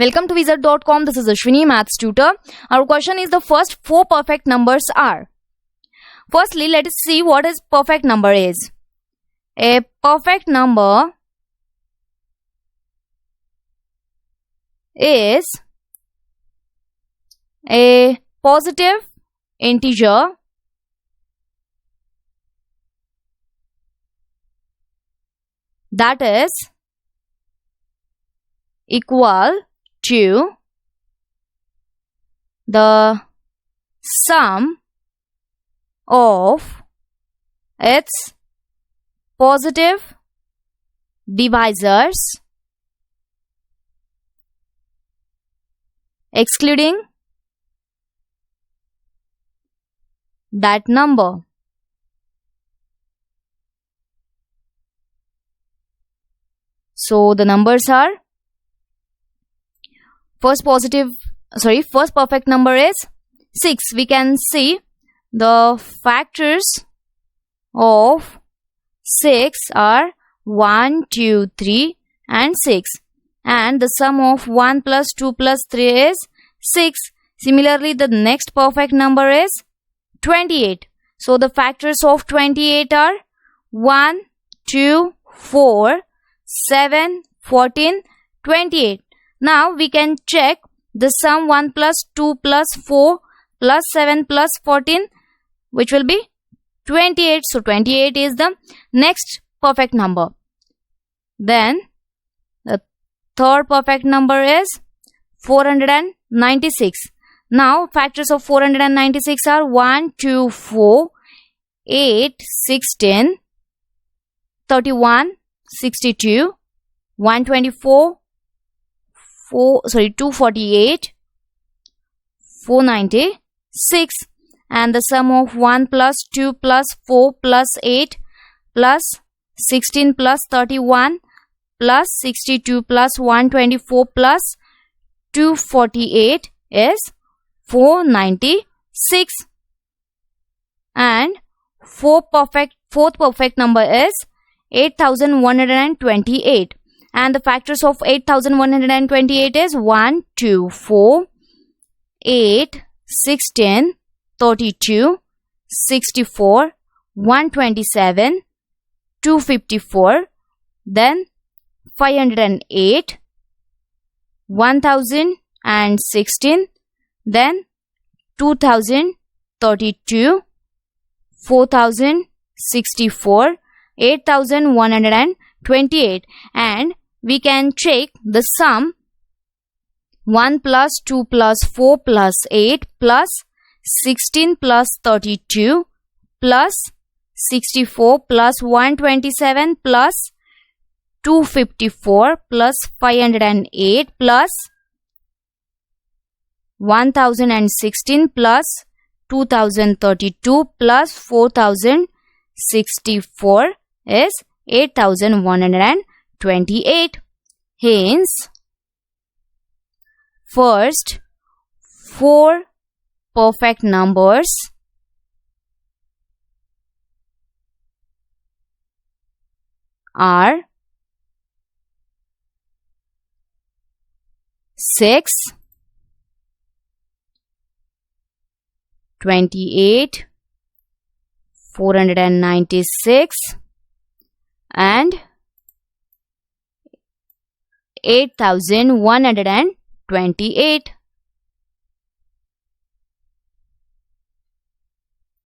Welcome to Wizard.com. This is Ashwini, Maths tutor. Our question is the first four perfect numbers are. Firstly, let us see what is perfect number is. A perfect number is a positive integer that is equal to the sum of its positive divisors excluding that number. So the numbers are first perfect number is 6. We can see the factors of 6 are 1, 2, 3 and 6, and the sum of 1 plus 2 plus 3 is 6. Similarly, the next perfect number is 28. So the factors of 28 are 1, 2, 4, 7, 14, 28. Now we can check the sum 1 plus 2 plus 4 plus 7 plus 14, which will be 28. So 28 is the next perfect number. Then the third perfect number is 496. Now factors of 496 are 1, 2, 4, 8, 16, 31, 62, 124, 248, 496, and the sum of 1 plus 2 plus 4 plus 8 plus 16 plus 31 plus 62 plus 124 plus 248 is 496. And fourth perfect number is 8128, and the factors of 8128 is 1, 2, 4, 8, 16, 32, 64, 127, 254, then 508, 1016, then 2032, 4064, 8128, and we can check the sum 1 plus 2 plus 4 plus 8 plus 16 plus 32 plus 64 plus 127 plus 254 plus 508 plus 1016 plus 2032 plus 4064 is 8128. Hence, first four perfect numbers are 6, 28, 496 and 8128.